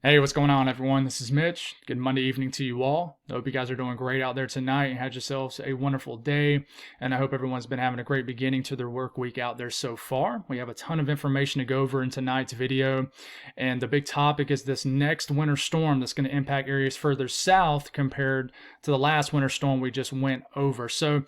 Hey, what's going on, everyone? This is Mitch. Good Monday evening to you all. I hope you guys are doing great out there tonight and had yourselves a wonderful day. And I hope everyone's been having a great beginning to their work week out there so far. We have a ton of information to go over in tonight's video. And the big topic is this next winter storm that's going to impact areas further south compared to the last winter storm we just went over. So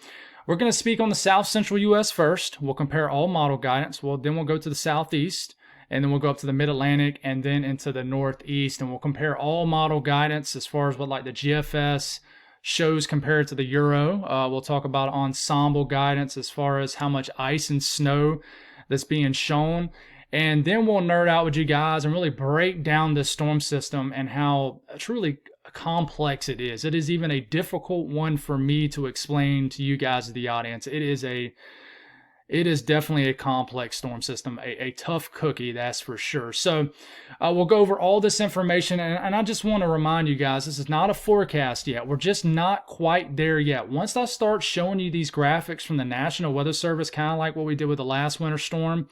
we're going to speak on the south central U.S. first. We'll compare all model guidance. Then we'll go to the southeast. And then we'll go up to the mid-Atlantic and then into the northeast, and we'll compare all model guidance as far as what like the GFS shows compared to the Euro. We'll talk about ensemble guidance as far as how much ice and snow that's being shown. And then we'll nerd out with you guys and really break down this storm system and how truly complex it is. It is even a difficult one for me to explain to you guys, the audience. It is definitely a complex storm system, a tough cookie, that's for sure. So we'll go over all this information, and I just want to remind you guys, this is not a forecast yet. We're just not quite there yet. Once I start showing you these graphics from the National Weather Service, kind of like what we did with the last winter storm,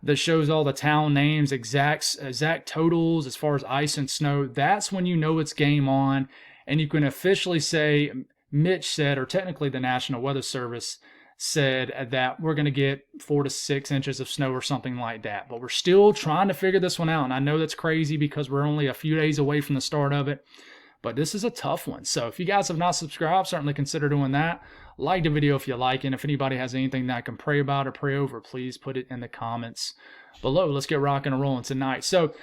that shows all the town names, exact totals as far as ice and snow, that's when you know it's game on, and you can officially say, Mitch said, or technically the National Weather Service said that we're going to get 4 to 6 inches of snow or something like that. But we're still trying to figure this one out. And I know that's crazy because we're only a few days away from the start of it. But this is a tough one. So if you guys have not subscribed, certainly consider doing that. Like the video if you like it. And if anybody has anything that I can pray about or pray over, please put it in the comments below. Let's get rocking and rolling tonight. So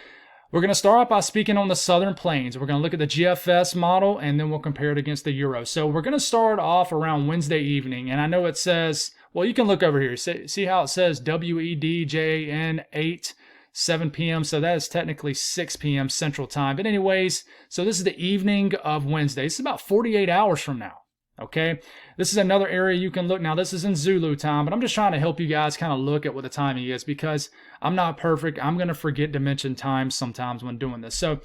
we're going to start off by speaking on the Southern Plains. We're going to look at the GFS model, and then we'll compare it against the Euro. So we're going to start off around Wednesday evening, and I know it says, well, you can look over here. See how it says WEDJAN 8, 7 p.m., so that is technically 6 p.m. Central Time. But anyways, so this is the evening of Wednesday. This is about 48 hours from now. Okay, this is another area you can look. Now, this is in Zulu time, but I'm just trying to help you guys kind of look at what the timing is because I'm not perfect. I'm going to forget to mention time sometimes when doing this. So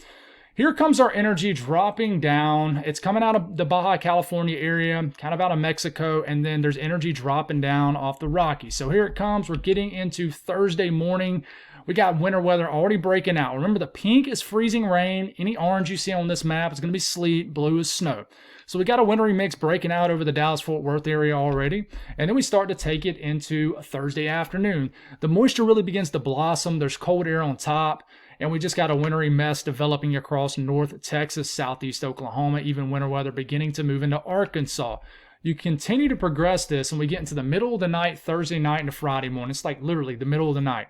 here comes our energy dropping down. It's coming out of the Baja California area, kind of out of Mexico, and then there's energy dropping down off the Rockies. So here it comes. We're getting into Thursday morning. We got winter weather already breaking out. Remember, the pink is freezing rain. Any orange you see on this map is going to be sleet. Blue is snow. So we got a wintry mix breaking out over the Dallas-Fort Worth area already. And then we start to take it into Thursday afternoon. The moisture really begins to blossom. There's cold air on top. And we just got a wintry mess developing across North Texas, Southeast Oklahoma, even winter weather beginning to move into Arkansas. You continue to progress this, and we get into the middle of the night, Thursday night into Friday morning. It's like literally the middle of the night.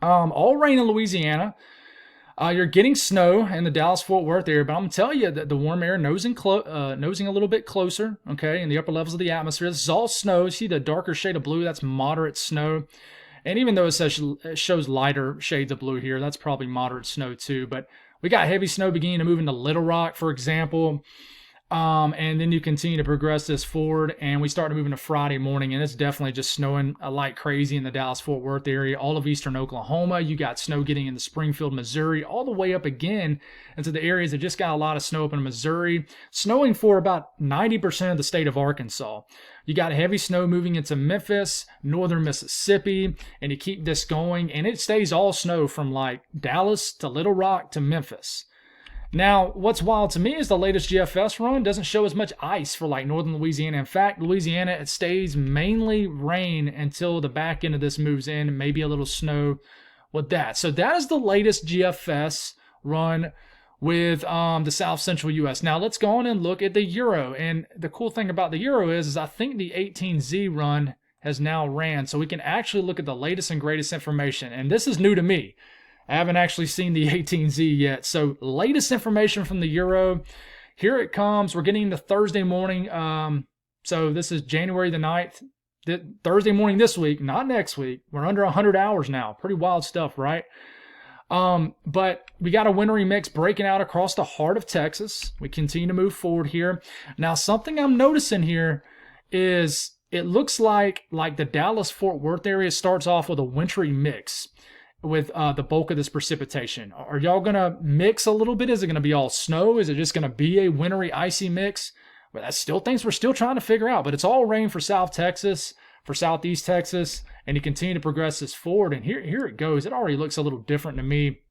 All rain in Louisiana. You're getting snow in the Dallas-Fort Worth area, but I'm going to tell you that the warm air nosing a little bit closer, okay, in the upper levels of the atmosphere. This is all snow. You see the darker shade of blue? That's moderate snow. And even though it shows lighter shades of blue here, that's probably moderate snow too. But we got heavy snow beginning to move into Little Rock, for example. And then you continue to progress this forward, and we start to move into Friday morning, and it's definitely just snowing like crazy in the Dallas-Fort Worth area, all of eastern Oklahoma. You got snow getting into Springfield, Missouri, all the way up again into the areas that just got a lot of snow up in Missouri, snowing for about 90% of the state of Arkansas. You got heavy snow moving into Memphis, northern Mississippi, and you keep this going, and it stays all snow from like Dallas to Little Rock to Memphis. Now, what's wild to me is the latest GFS run doesn't show as much ice for like northern Louisiana. In fact, Louisiana, it stays mainly rain until the back end of this moves in, and maybe a little snow with that. So that is the latest GFS run with the south central U.S. Now, let's go on and look at the Euro. And the cool thing about the Euro is I think the 18Z run has now ran. So we can actually look at the latest and greatest information. And this is new to me. I haven't actually seen the 18Z yet. So latest information from the Euro. Here it comes. We're getting into Thursday morning. So this is January the 9th. Thursday morning this week, not next week. We're under 100 hours now. Pretty wild stuff, right? But we got a wintry mix breaking out across the heart of Texas. We continue to move forward here. Now, something I'm noticing here is it looks like the Dallas-Fort Worth area starts off with a wintry mix with the bulk of this precipitation. Are y'all going to mix a little bit? Is it going to be all snow? Is it just going to be a wintry, icy mix? Well, that's still things we're still trying to figure out. But it's all rain for South Texas, for Southeast Texas, and you continue to progress this forward. And here it goes. It already looks a little different to me.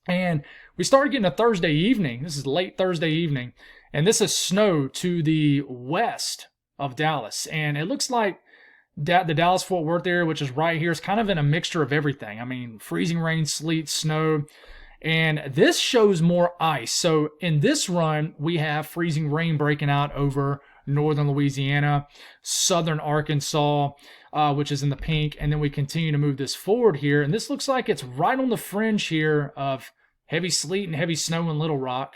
And we started getting a Thursday evening. This is late Thursday evening. And this is snow to the west of Dallas. And it looks like the Dallas-Fort Worth area, which is right here, is kind of in a mixture of everything. I mean, freezing rain, sleet, snow. And this shows more ice. So in this run, we have freezing rain breaking out over northern Louisiana, southern Arkansas, which is in the pink. And then we continue to move this forward here. And this looks like it's right on the fringe here of heavy sleet and heavy snow in Little Rock.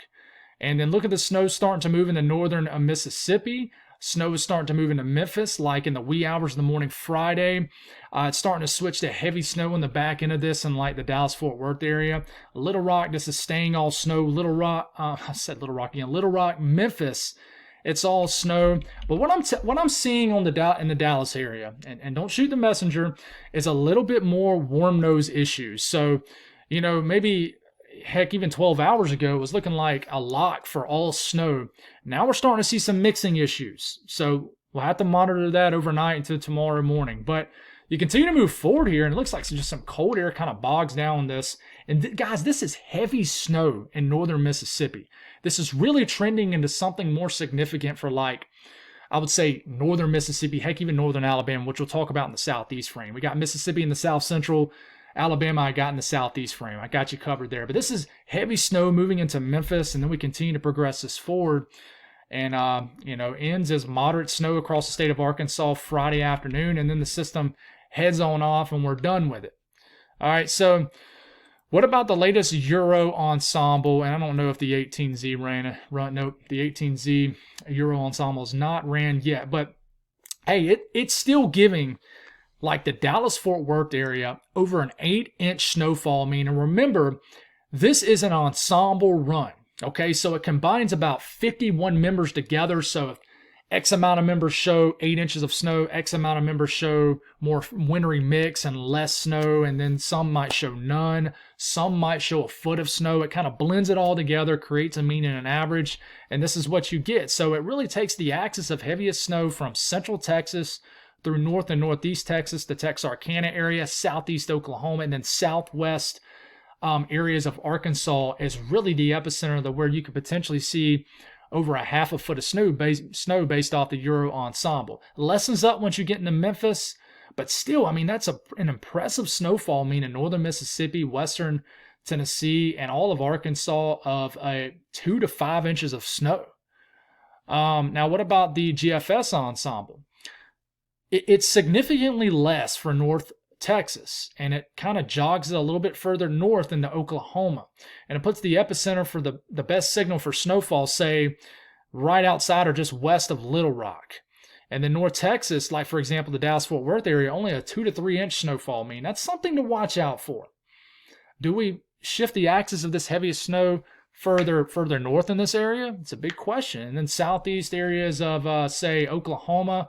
And then look at the snow starting to move into northern Mississippi. Snow is starting to move into Memphis, like in the wee hours of the morning Friday. It's starting to switch to heavy snow on the back end of this in like the Dallas-Fort Worth area. Little Rock, this is staying all snow. Little Rock, I said Little Rock again. Little Rock, Memphis, it's all snow. But what I'm seeing in the Dallas area, and don't shoot the messenger, is a little bit more warm nose issues. So, maybe heck, even 12 hours ago, it was looking like a lock for all snow. Now we're starting to see some mixing issues. So we'll have to monitor that overnight until tomorrow morning. But you continue to move forward here, and it looks like just some cold air kind of bogs down this. And guys, this is heavy snow in northern Mississippi. This is really trending into something more significant for, like, I would say northern Mississippi, heck, even northern Alabama, which we'll talk about in the southeast frame. We got Mississippi in the south central. Alabama, I got in the southeast frame. I got you covered there. But this is heavy snow moving into Memphis, and then we continue to progress this forward. And, ends as moderate snow across the state of Arkansas Friday afternoon, and then the system heads on off, and we're done with it. All right, so what about the latest Euro ensemble? And I don't know if the 18Z ran. Nope, the 18Z Euro ensemble is not ran yet. But, hey, it's still giving, like, the Dallas-Fort Worth area over an 8-inch snowfall mean. And remember, this is an ensemble run, okay? So it combines about 51 members together. So if X amount of members show 8 inches of snow, X amount of members show more wintry mix and less snow, and then some might show none. Some might show a foot of snow. It kind of blends it all together, creates a mean and an average, and this is what you get. So it really takes the axis of heaviest snow from central Texas through north and northeast Texas, the Texarkana area, southeast Oklahoma, and then southwest areas of Arkansas is really the epicenter of where you could potentially see over a half a foot of snow based off the Euro ensemble. Lessens up once you get into Memphis, but still, I mean, that's an impressive snowfall, meaning northern Mississippi, western Tennessee, and all of Arkansas of 2 to 5 inches of snow. Now, what about the GFS ensemble? It's significantly less for North Texas, and it kind of jogs it a little bit further north into Oklahoma. And it puts the epicenter for the best signal for snowfall, say, right outside or just west of Little Rock. And then North Texas, like, for example, the Dallas-Fort Worth area, only a 2 to 3 inch snowfall mean. That's something to watch out for. Do we shift the axis of this heaviest snow further north in this area? It's a big question. And then southeast areas of, say, Oklahoma,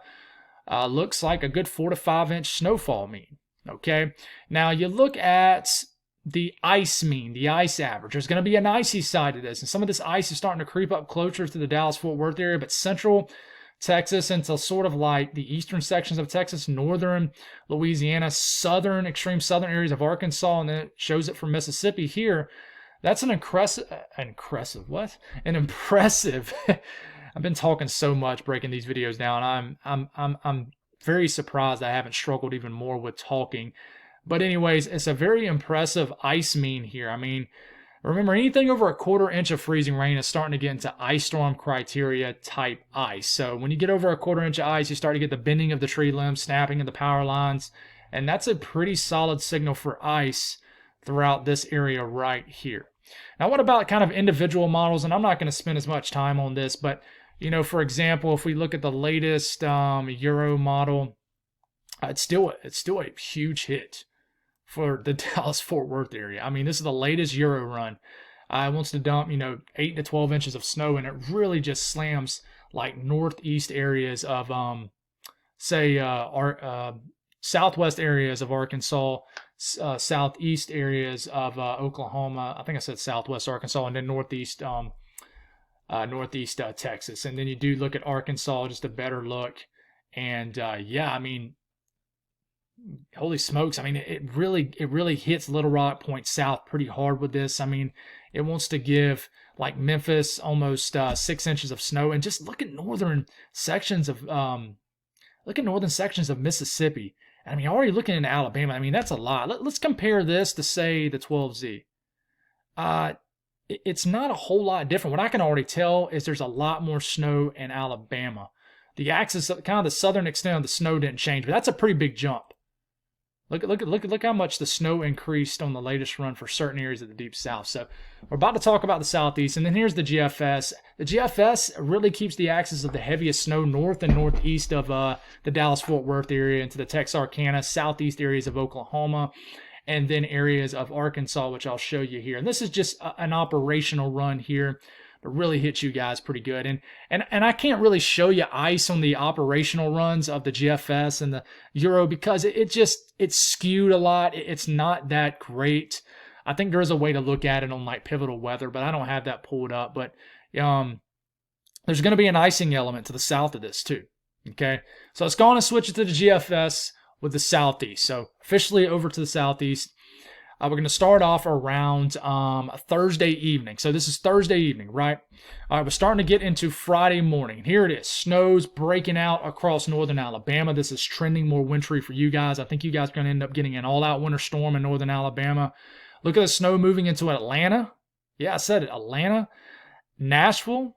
looks like a good 4 to 5 inch snowfall mean. Okay, now you look at the ice mean, the ice average. There's going to be an icy side to this, and some of this ice is starting to creep up closer to the Dallas-Fort Worth area, but central Texas into sort of like the eastern sections of Texas, northern Louisiana, extreme southern areas of Arkansas, and then it shows it for Mississippi here. That's an impressive. I've been talking so much breaking these videos down. I'm very surprised I haven't struggled even more with talking. But anyways, it's a very impressive ice mean here. I mean, remember, anything over a 1/4 inch of freezing rain is starting to get into ice storm criteria type ice. So when you get over a 1/4 inch of ice, you start to get the bending of the tree limbs, snapping of the power lines. And that's a pretty solid signal for ice throughout this area right here. Now, what about kind of individual models? And I'm not going to spend as much time on this, but for example, if we look at the latest Euro model, it's still a huge hit for the Dallas-Fort Worth area. I mean, this is the latest Euro run. It wants to dump, 8 to 12 inches of snow, and it really just slams like northeast areas of, southwest areas of Arkansas, southeast areas of Oklahoma. I think I said southwest Arkansas, and then northeast Texas. And then you do look at Arkansas, just a better look. And I mean, holy smokes. I mean, it really hits Little Rock, points south pretty hard with this. I mean, it wants to give like Memphis almost 6 inches of snow. And just look at northern sections of Mississippi. I mean, already looking into Alabama. I mean, that's a lot. Let's compare this to, say, the 12Z. It's not a whole lot different. What I can already tell is there's a lot more snow in Alabama. The axis, kind of the southern extent of the snow didn't change, but that's a pretty big jump. Look how much the snow increased on the latest run for certain areas of the Deep South. So we're about to talk about the Southeast, and then here's the GFS. The GFS really keeps the axis of the heaviest snow north and northeast of the Dallas-Fort Worth area into the Texarkana, southeast areas of Oklahoma, and then areas of Arkansas, which I'll show you here. And this is just an operational run here. It really hits you guys pretty good. And I can't really show you ice on the operational runs of the GFS and the Euro because it's skewed a lot. It's not that great. I think there is a way to look at it on like Pivotal Weather, but I don't have that pulled up. But there's going to be an icing element to the south of this too. Okay, so let's go on and switch it to the GFS with the Southeast. So officially over to the Southeast. We're going to start off around Thursday evening. So this is Thursday evening, right? All right, we're starting to get into Friday morning. Here it is. Snow's breaking out across northern Alabama. This is trending more wintry for you guys. I think you guys are going to end up getting an all-out winter storm in northern Alabama. Look at the snow moving into Atlanta. Yeah, I said it. Atlanta, Nashville.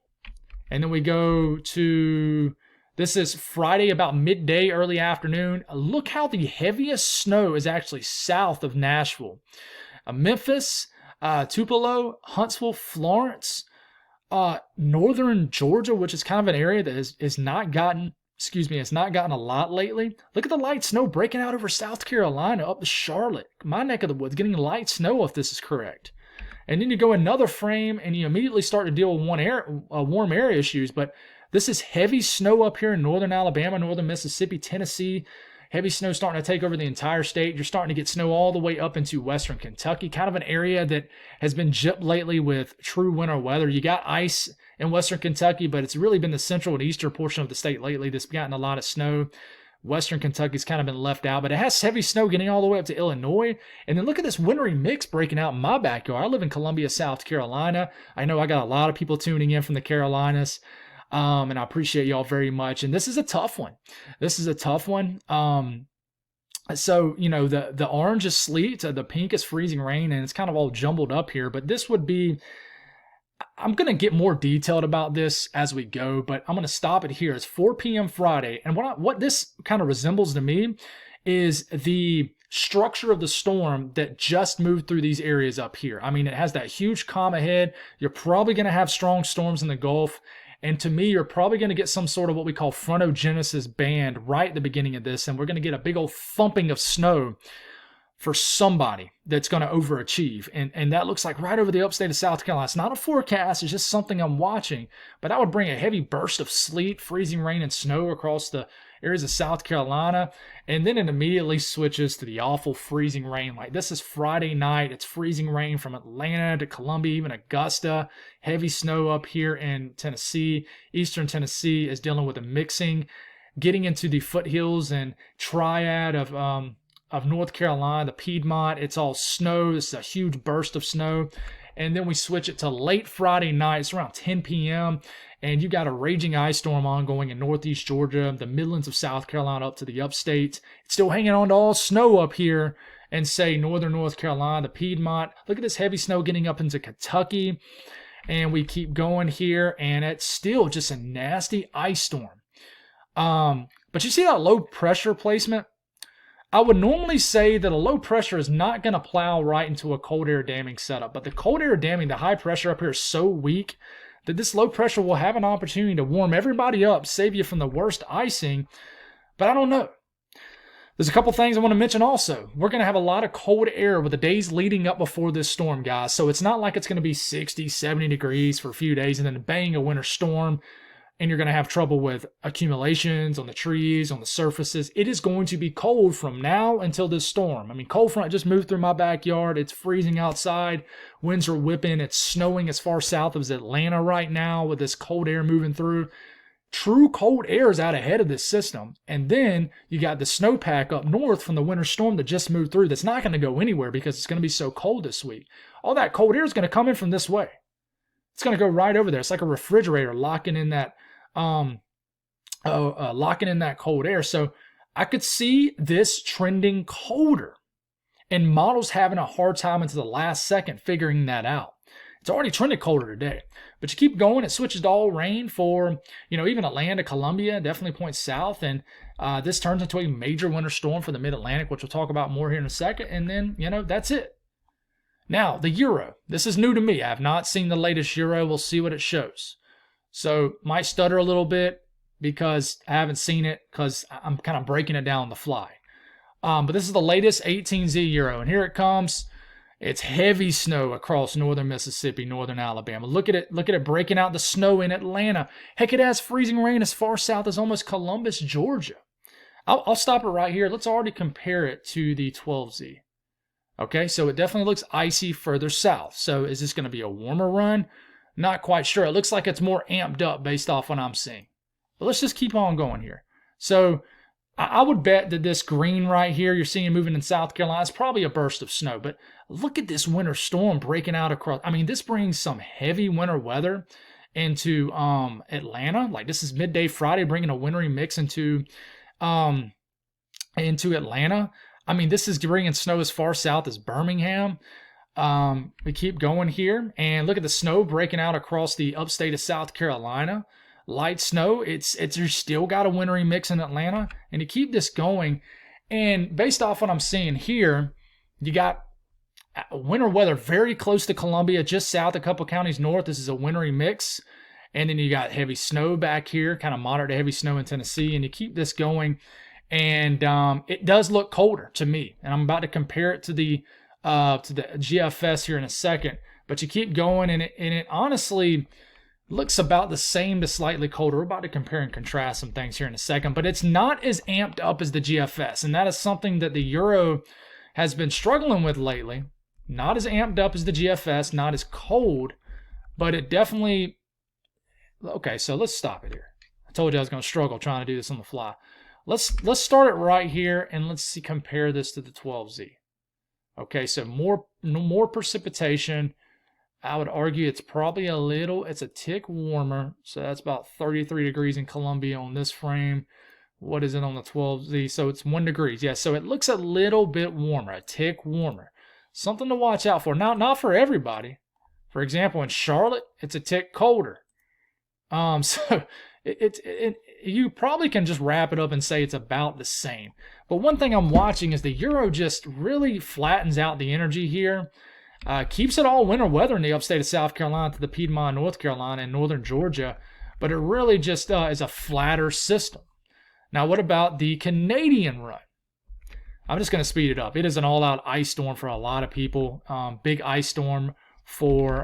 And then we go to... This is Friday about midday, early afternoon. Look how the heaviest snow is actually south of Nashville. Memphis, Tupelo, Huntsville, Florence, northern Georgia, which is kind of an area that has not gotten, it's not gotten a lot lately. Look at the light snow breaking out over South Carolina up to Charlotte, my neck of the woods, getting light snow if this is correct. And then you go another frame and you immediately start to deal with warm air issues, but this is heavy snow up here in northern Alabama, northern Mississippi, Tennessee. Heavy snow starting to take over the entire state. You're starting to get snow all the way up into western Kentucky, kind of an area that has been gypped lately with true winter weather. You got ice in western Kentucky, but it's really been the central and eastern portion of the state lately that's gotten a lot of snow. Western Kentucky's kind of been left out, but it has heavy snow getting all the way up to Illinois. And then look at this wintry mix breaking out in my backyard. I live in Columbia, South Carolina. I know I got a lot of people tuning in from the Carolinas. And I appreciate y'all very much. And this is a tough one. So, you know, the orange is sleet, the pink is freezing rain, and it's kind of all jumbled up here. But this would be, I'm going to get more detailed about this as we go, but I'm going to stop it here. It's 4 p.m. Friday. And what this kind of resembles to me is the structure of the storm that just moved through these areas up here. I mean, it has that huge calm ahead. You're probably going to have strong storms in the Gulf. And to me, you're probably going to get some sort of what we call frontogenesis band right at the beginning of this. And we're going to get a big old thumping of snow for somebody that's going to overachieve. And that looks like right over the upstate of South Carolina. It's not a forecast. It's just something I'm watching. But that would bring a heavy burst of sleet, freezing rain, and snow across the areas of South Carolina. And then it immediately switches to the awful freezing rain. Like this is Friday night. It's freezing rain from Atlanta to Columbia, even Augusta. Heavy snow up here in Tennessee. Eastern Tennessee is dealing with a mixing. Getting into the foothills and triad of North Carolina, the Piedmont, it's all snow. This is a huge burst of snow. And then we switch it to late Friday night. It's around 10 p.m. And you got a raging ice storm ongoing in northeast Georgia, the Midlands of South Carolina up to the upstate. It's still hanging on to all snow up here and say northern North Carolina, the Piedmont. Look at this heavy snow getting up into Kentucky. And we keep going here, and it's still just a nasty ice storm. But you see that low pressure placement? I would normally say that a low pressure is not going to plow right into a cold air damming setup, but the cold air damming, the high pressure up here is so weak that this low pressure will have an opportunity to warm everybody up, save you from the worst icing, but I don't know. There's a couple things I want to mention also. We're going to have a lot of cold air with the days leading up before this storm, guys, so it's not like it's going to be 60, 70 degrees for a few days and then bang, a winter storm. And you're going to have trouble with accumulations on the trees, on the surfaces. It is going to be cold from now until this storm. I mean, cold front just moved through my backyard. It's freezing outside. Winds are whipping. It's snowing as far south as Atlanta right now with this cold air moving through. true cold air is out ahead of this system. And then you got the snowpack up north from the winter storm that just moved through that's not going to go anywhere because it's going to be so cold this week. All that cold air is going to come in from this way. It's going to go right over there. It's like a refrigerator locking in that cold air. So I could see this trending colder, and models having a hard time until the last second figuring that out. It's already trended colder today, but you keep going. It switches to all rain for, even Atlanta, Columbia, definitely points south. And this turns into a major winter storm for the mid-Atlantic, which we'll talk about more here in a second. And then, that's it. Now, the Euro. This is new to me. I have not seen the latest Euro. We'll see what it shows. So, might stutter a little bit because I haven't seen it because I'm kind of breaking it down on the fly. But this is the latest 18Z Euro. And here it comes. It's heavy snow across northern Mississippi, northern Alabama. Look at it. Look at it breaking out the snow in Atlanta. Heck, it has freezing rain as far south as almost Columbus, Georgia. I'll stop it right here. Let's already compare it to the 12Z. Okay, so it definitely looks icy further south. So is this going to be a warmer run? Not quite sure. It looks like it's more amped up based off what I'm seeing. But let's just keep on going here. So I would bet that this green right here you're seeing moving in South Carolina is probably a burst of snow. But look at this winter storm breaking out across. I mean, this brings some heavy winter weather into Atlanta. Like this is midday Friday, bringing a wintry mix into Atlanta. I mean, this is bringing snow as far south as Birmingham. We keep going here, and look at the snow breaking out across the upstate of South Carolina. Light snow. It's you still got a wintry mix in Atlanta, and you keep this going. And based off what I'm seeing here, you got winter weather very close to Columbia, just south, a couple counties north. This is a wintry mix. And then you got heavy snow back here, kind of moderate to heavy snow in Tennessee, and you keep this going. And it does look colder to me. And I'm about to compare it to the GFS here in a second. But you keep going, and it honestly looks about the same to slightly colder. We're about to compare and contrast some things here in a second. But it's not as amped up as the GFS. And that is something that the Euro has been struggling with lately. Not as amped up as the GFS, not as cold. But it definitely... Okay, so let's stop it here. I told you I was going to struggle trying to do this on the fly. Let's start it right here, and let's see, compare this to the 12Z. Okay, so more precipitation. I would argue it's probably it's a tick warmer. So that's about 33 degrees in Columbia on this frame. What is it on the 12Z? So it's 1 degree. Yeah, so it looks a little bit warmer, a tick warmer. Something to watch out for. Now, not for everybody. For example, in Charlotte, it's a tick colder. So you probably can just wrap it up and say it's about the same. But one thing I'm watching is the Euro just really flattens out the energy here. Keeps it all winter weather in the upstate of South Carolina to the Piedmont, North Carolina, and northern Georgia. But it really just is a flatter system. Now, what about the Canadian run? I'm just going to speed it up. It is an all-out ice storm for a lot of people. Big ice storm for,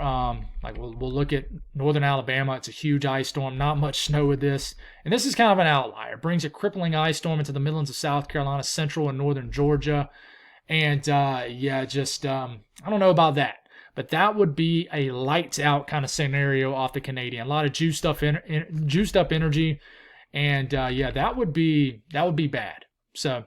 we'll look at northern Alabama. It's a huge ice storm. Not much snow with this. And this is kind of an outlier. It brings a crippling ice storm into the Midlands of South Carolina, central and northern Georgia. And, I don't know about that. But that would be a lights out kind of scenario off the Canadian. A lot of juiced up energy. And, that would be bad. So...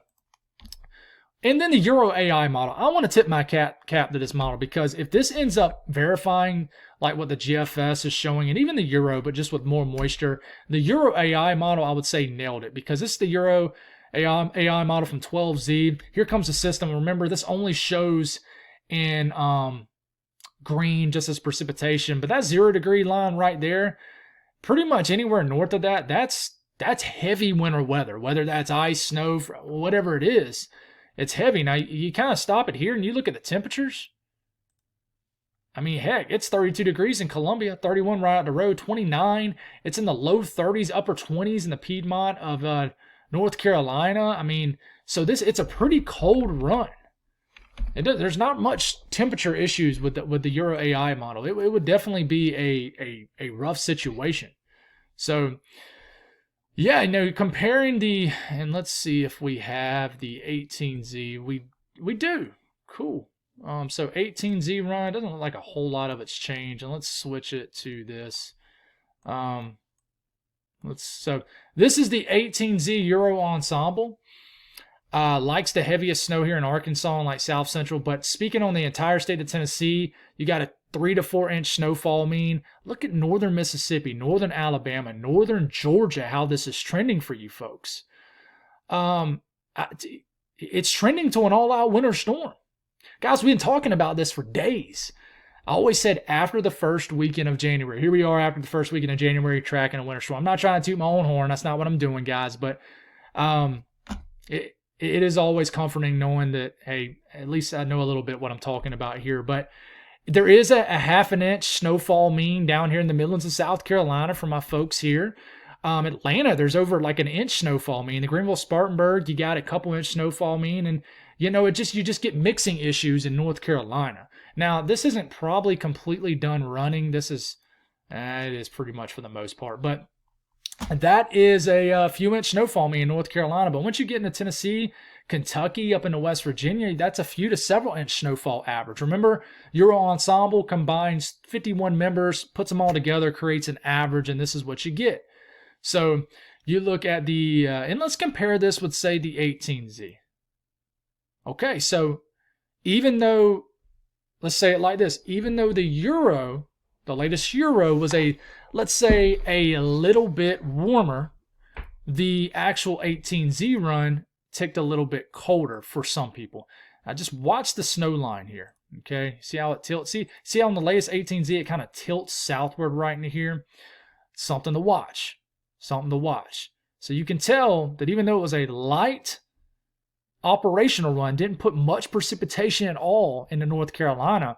And then the Euro AI model. I want to tip my cap to this model because if this ends up verifying like what the GFS is showing, and even the Euro, but just with more moisture, the Euro AI model, I would say nailed it because this is the Euro AI model from 12Z. Here comes the system. Remember, this only shows in green just as precipitation, but that 0 degree line right there, pretty much anywhere north of that, that's heavy winter weather, whether that's ice, snow, whatever it is. It's heavy. Now, you kind of stop it here and you look at the temperatures. I mean, heck, it's 32 degrees in Columbia, 31 right out the road, 29. It's in the low 30s, upper 20s in the Piedmont of North Carolina. I mean, so it's a pretty cold run. There's not much temperature issues with the Euro AI model. It would definitely be a rough situation. So... yeah, comparing and let's see if we have the 18Z. We do. Cool. So 18Z run, doesn't look like a whole lot of it's changed. And let's switch it to this. Let's So this is the 18Z Euro Ensemble. Likes the heaviest snow here in Arkansas and like South Central. But speaking on the entire state of Tennessee, you got a 3 to 4 inch snowfall mean. Look at northern Mississippi, northern Alabama, northern Georgia, how this is trending for you folks. It's trending to an all-out winter storm. Guys, we've been talking about this for days. I always said after the first weekend of January. Here we are after the first weekend of January tracking a winter storm. I'm not trying to toot my own horn. That's not what I'm doing, guys. But it is always comforting knowing that, hey, at least I know a little bit what I'm talking about here. But there is a half an inch snowfall mean down here in the Midlands of South Carolina for my folks here. Atlanta, there's over like an inch snowfall mean. The Greenville-Spartanburg, you got a couple inch snowfall mean. And, you just get mixing issues in North Carolina. Now, this isn't probably completely done running. This is, it is pretty much for the most part. But that is a few inch snowfall mean in North Carolina. But once you get into Tennessee, Kentucky, up into West Virginia, that's a few to several inch snowfall average. Remember, Euro Ensemble combines 51 members, puts them all together, creates an average, and this is what you get. So you look at the, and let's compare this with, say, the 18Z. Okay, so even though, let's say it like this, even though the Euro, the latest Euro was let's say a little bit warmer, the actual 18Z run ticked a little bit colder for some people. Now just watch the snow line here, okay? See how it tilts? See how on the latest 18Z it kind of tilts southward right into here? Something to watch. Something to watch. So you can tell that even though it was a light operational run, didn't put much precipitation at all into North Carolina.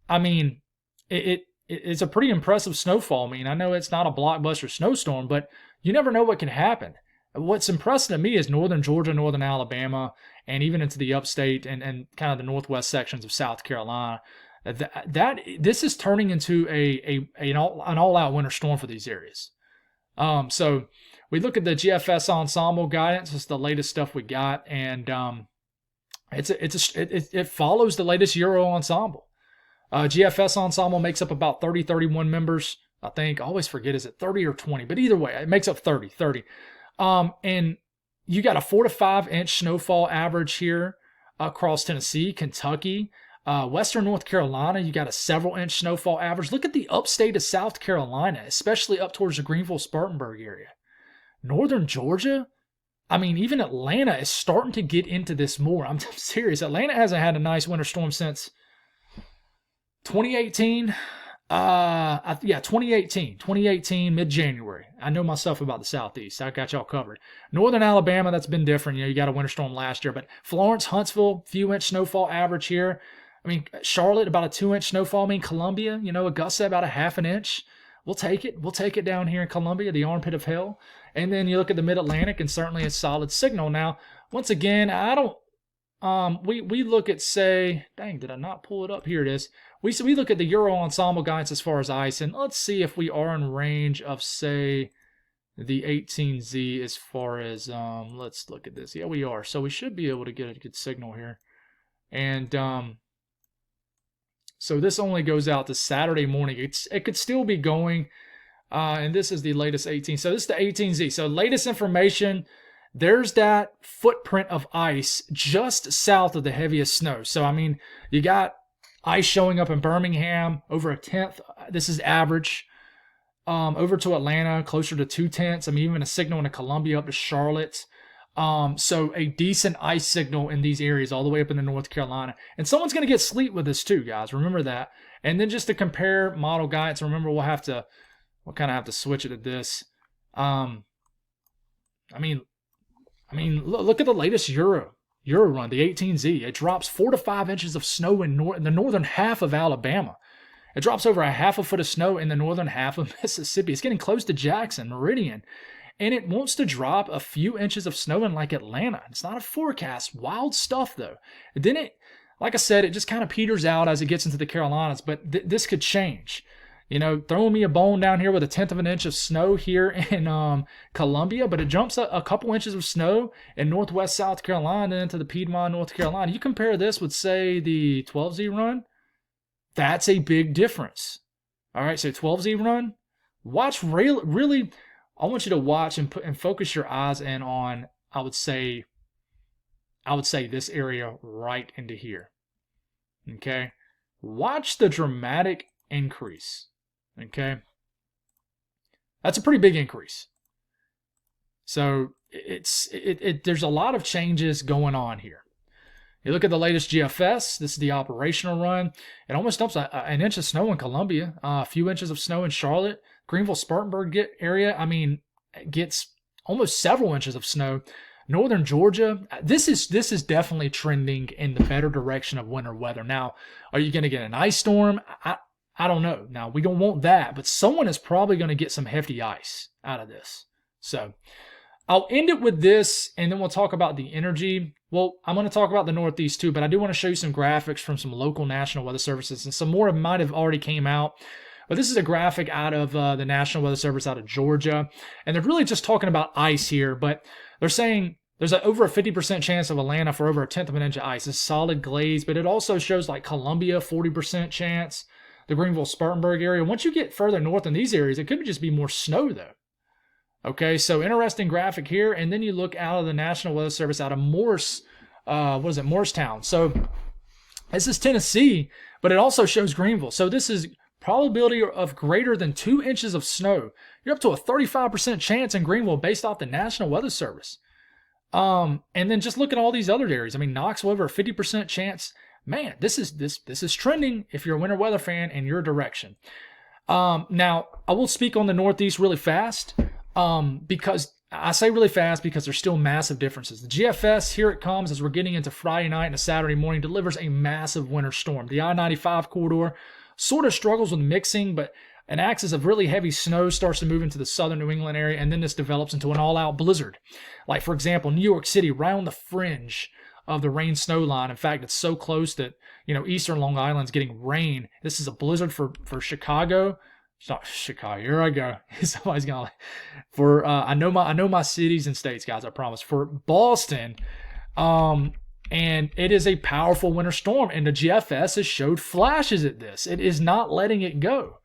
I mean, it's a pretty impressive snowfall. I mean, I know it's not a blockbuster snowstorm, but you never know what can happen. What's impressive to me is northern Georgia, northern Alabama, and even into the upstate and kind of the northwest sections of South Carolina. This is turning into an all-out winter storm for these areas. So we look at the GFS Ensemble guidance. It's the latest stuff we got, and it follows the latest Euro Ensemble. GFS Ensemble makes up about 31 members. I think I always forget, is it 30 or 20? But either way, it makes up 30. And you got a 4 to 5 inch snowfall average here across Tennessee, Kentucky, Western North Carolina. You got a several inch snowfall average. Look at the upstate of South Carolina, especially up towards the Greenville-Spartanburg area. Northern Georgia, I mean, even Atlanta is starting to get into this more. I'm serious. Atlanta hasn't had a nice winter storm since 2018. 2018, mid-January. I know myself about the Southeast. I got y'all covered. Northern Alabama, that's been different. You got a winter storm last year. But Florence, Huntsville, few inch snowfall average here. I mean, Charlotte, about a 2 inch snowfall. I mean, Columbia, Augusta, about a half an inch. We'll take it. We'll take it down here in Columbia, the armpit of hell. And then you look at the Mid-Atlantic, and certainly a solid signal. Now, once again, I don't, we look at, say, dang, did I not pull it up? Here it is. We look at the Euro Ensemble guidance as far as ice, and let's see if we are in range of, say, the 18Z as far as, let's look at this. Yeah, we are. So we should be able to get a good signal here. And so this only goes out to Saturday morning. It could still be going, and this is the latest 18. So this is the 18Z. So latest information, there's that footprint of ice just south of the heaviest snow. So, I mean, you got ice showing up in Birmingham, over a tenth. This is average. Over to Atlanta, closer to 2/10. I mean, even a signal in Columbia up to Charlotte. So a decent ice signal in these areas all the way up into North Carolina. And someone's going to get sleet with this too, guys. Remember that. And then just to compare model guidance, remember we'll kind of have to switch it to this. I mean, look at the latest Euro run, the 18Z. It drops 4 to 5 inches of snow in the northern half of Alabama. It drops over a half a foot of snow in the northern half of Mississippi. It's getting close to Jackson, Meridian. And it wants to drop a few inches of snow in like Atlanta. It's not a forecast. Wild stuff, though. Then like I said, it just kind of peters out as it gets into the Carolinas. But this could change. Throwing me a bone down here with a 1/10 of an inch of snow here in Columbia, but it jumps a couple inches of snow in northwest South Carolina and into the Piedmont, North Carolina. You compare this with, say, the 12Z run, that's a big difference. All right, so 12Z run, watch really I want you to watch and focus your eyes in on, I would say this area right into here. Okay? Watch the dramatic increase. Okay? That's a pretty big increase. So there's a lot of changes going on here. You look at the latest GFS. This is the operational run. It almost dumps an inch of snow in Columbia, a few inches of snow in Charlotte. Greenville, Spartanburg area, gets almost several inches of snow. Northern Georgia, this is definitely trending in the better direction of winter weather. Now, are you going to get an ice storm? I don't know. Now, we don't want that, but someone is probably going to get some hefty ice out of this. So I'll end it with this, and then we'll talk about the energy. Well, I'm going to talk about the Northeast too, but I do want to show you some graphics from some local National Weather Services, and some more might have already came out. But this is a graphic out of the National Weather Service out of Georgia, and they're really just talking about ice here, but they're saying there's over a 50% chance of Atlanta for over 1/10 of an inch of ice. It's solid glaze, but it also shows like Columbia, 40% chance, the Greenville, Spartanburg area. Once you get further north in these areas, it could just be more snow though. Okay, so interesting graphic here, and then you look out of the National Weather Service out of Morristown. So this is Tennessee, but it also shows Greenville. So this is probability of greater than 2 inches of snow. You're up to a 35% chance in Greenville based off the National Weather Service. And then just look at all these other areas. Knoxville over a 50% chance. Man, this is trending if you're a winter weather fan in your direction. Now I will speak on the Northeast really fast. Because I say really fast because there's still massive differences. The GFS, here it comes as we're getting into Friday night and a Saturday morning, delivers a massive winter storm. The I-95 corridor sort of struggles with mixing, but an axis of really heavy snow starts to move into the southern New England area, and then this develops into an all-out blizzard. Like, for example, New York City, right on the fringe of the rain-snow line. In fact, it's so close that, eastern Long Island's getting rain. This is a blizzard for Chicago. It's not Chicago. Here I go. Somebody's gonna I know my cities and states, guys. I promise. For Boston, and it is a powerful winter storm, and the GFS has showed flashes at this. It is not letting it go.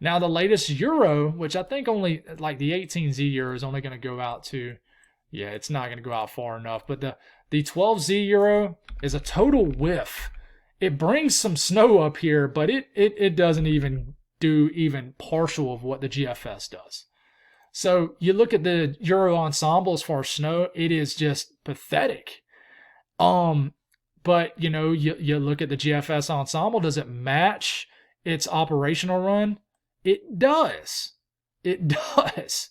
Now the latest Euro, which I think only like the 18Z Euro is only going to go out to, it's not going to go out far enough. But the 12Z Euro is a total whiff. It brings some snow up here, but it doesn't even do partial of what the GFS does. So you look at the Euro ensemble as far as snow, it is just pathetic. But you look at the GFS ensemble, does it match its operational run? It does. It does.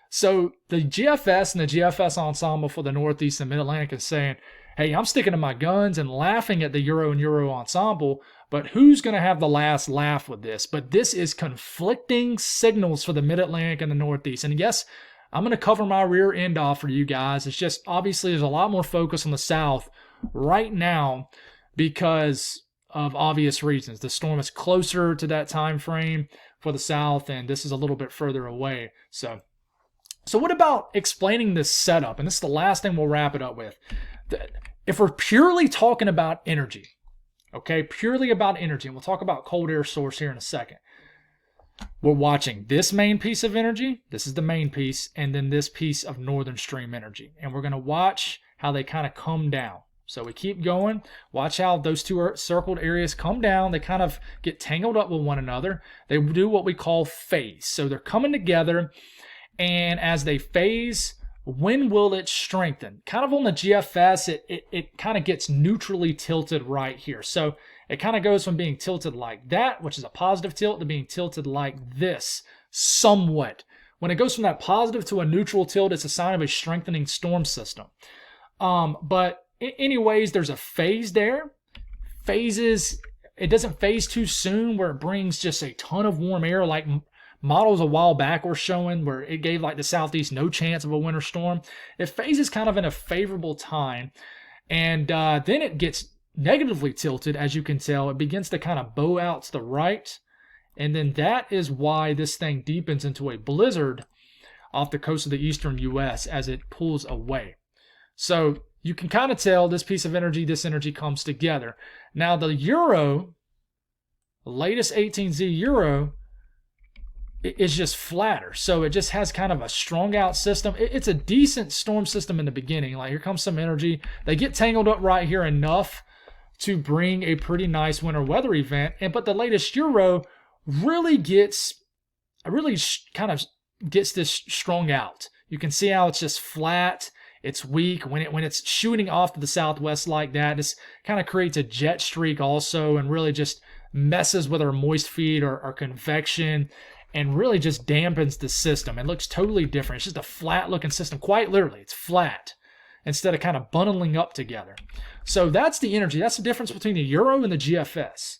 So the GFS and the GFS ensemble for the Northeast and Mid-Atlantic is saying, hey, I'm sticking to my guns and laughing at the Euro and Euro ensemble, but who's going to have the last laugh with this? But this is conflicting signals for the Mid-Atlantic and the Northeast. And yes, I'm going to cover my rear end off for you guys. It's just obviously there's a lot more focus on the South right now because of obvious reasons. The storm is closer to that time frame for the South, and this is a little bit further away. So what about explaining this setup? And this is the last thing we'll wrap it up with. If we're purely talking about energy, okay, purely about energy, and we'll talk about cold air source here in a second. We're watching this main piece of energy. This is the main piece, and then this piece of northern stream energy. And we're going to watch how they kind of come down. So we keep going. Watch how those two circled areas come down. They kind of get tangled up with one another. They do what we call phase. So they're coming together, and as they phase, when will it strengthen? Kind of on the GFS, it kind of gets neutrally tilted right here. So it kind of goes from being tilted like that, which is a positive tilt, to being tilted like this, somewhat. When it goes from that positive to a neutral tilt, it's a sign of a strengthening storm system. But anyways, there's a phase there. Phases, it doesn't phase too soon where it brings just a ton of warm air like models a while back were showing where it gave like the Southeast no chance of a winter storm. It phases kind of in a favorable time, and then it gets negatively tilted, as you can tell. It begins to kind of bow out to the right, and then that is why this thing deepens into a blizzard off the coast of the eastern U.S. as it pulls away. So you can kind of tell this piece of energy, this energy comes together. Now the Euro, the latest 18Z Euro, is just flatter. So it just has kind of a strung out system. It's a decent storm system in the beginning. Like here comes some energy. They get tangled up right here enough to bring a pretty nice winter weather event. But the latest Euro really kind of gets this strung out. You can see how it's just flat. It's weak when it's shooting off to the southwest like that. This kind of creates a jet streak also, and really just messes with our moist feed or our convection, and really just dampens the system. It looks totally different. It's just a flat looking system. Quite literally, it's flat instead of kind of bundling up together. So that's the energy. That's the difference between the Euro and the GFS.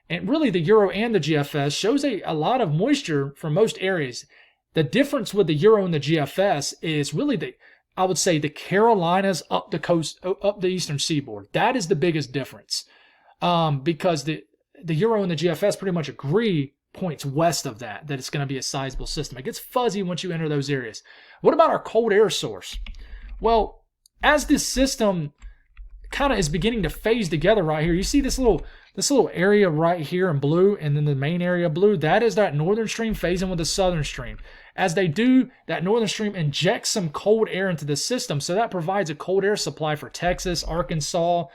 And really the Euro and the GFS shows a lot of moisture for most areas. The difference with the Euro and the GFS is really I would say the Carolinas up the coast, up the eastern seaboard. That is the biggest difference. Because the Euro and the GFS pretty much agree points west of that it's going to be a sizable system. It gets fuzzy once you enter those areas. What about our cold air source? Well, as this system kind of is beginning to phase together right here, you see this little area right here in blue, and then the main area blue, that is that northern stream phasing with the southern stream. As they do, that northern stream injects some cold air into the system, so that provides a cold air supply for Texas, Arkansas,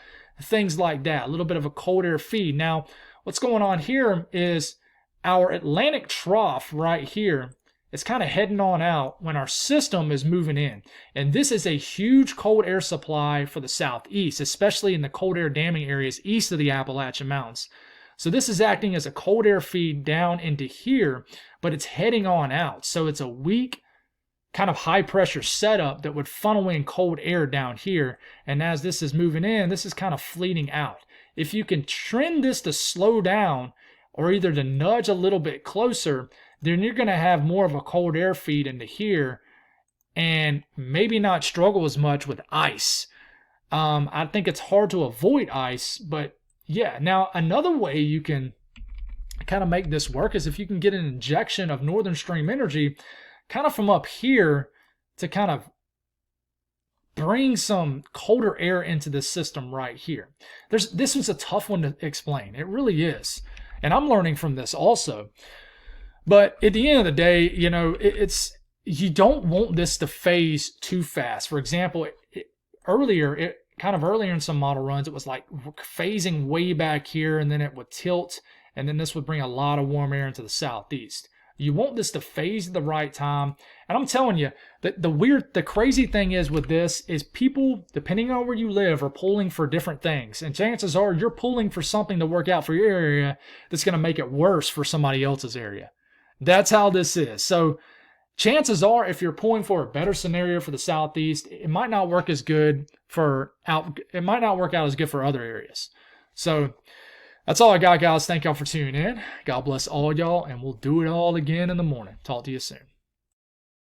things like that, a little bit of a cold air feed. Now, what's going on here is our Atlantic trough right here is kind of heading on out when our system is moving in. And this is a huge cold air supply for the southeast, especially in the cold air damming areas east of the Appalachian Mountains. So this is acting as a cold air feed down into here, but it's heading on out. So it's a weak kind of high pressure setup that would funnel in cold air down here. And as this is moving in, this is kind of fleeting out. If you can trend this to slow down or either to nudge a little bit closer, then you're going to have more of a cold air feed into here and maybe not struggle as much with ice. I think it's hard to avoid ice, but yeah. Now, another way you can kind of make this work is if you can get an injection of northern stream energy kind of from up here to kind of bring some colder air into the system right here. This was a tough one to explain. It really is. And I'm learning from this also. But at the end of the day, you know, you don't want this to phase too fast. For example, earlier in some model runs, it was like phasing way back here, and then it would tilt, and then this would bring a lot of warm air into the southeast. You want this to phase at the right time. And I'm telling you, the crazy thing is with this is people, depending on where you live, are pulling for different things. And chances are you're pulling for something to work out for your area that's going to make it worse for somebody else's area. That's how this is. So chances are, if you're pulling for a better scenario for the southeast, it might not work as good it might not work out as good for other areas. So that's all I got, guys. Thank y'all for tuning in. God bless all y'all, and we'll do it all again in the morning. Talk to you soon.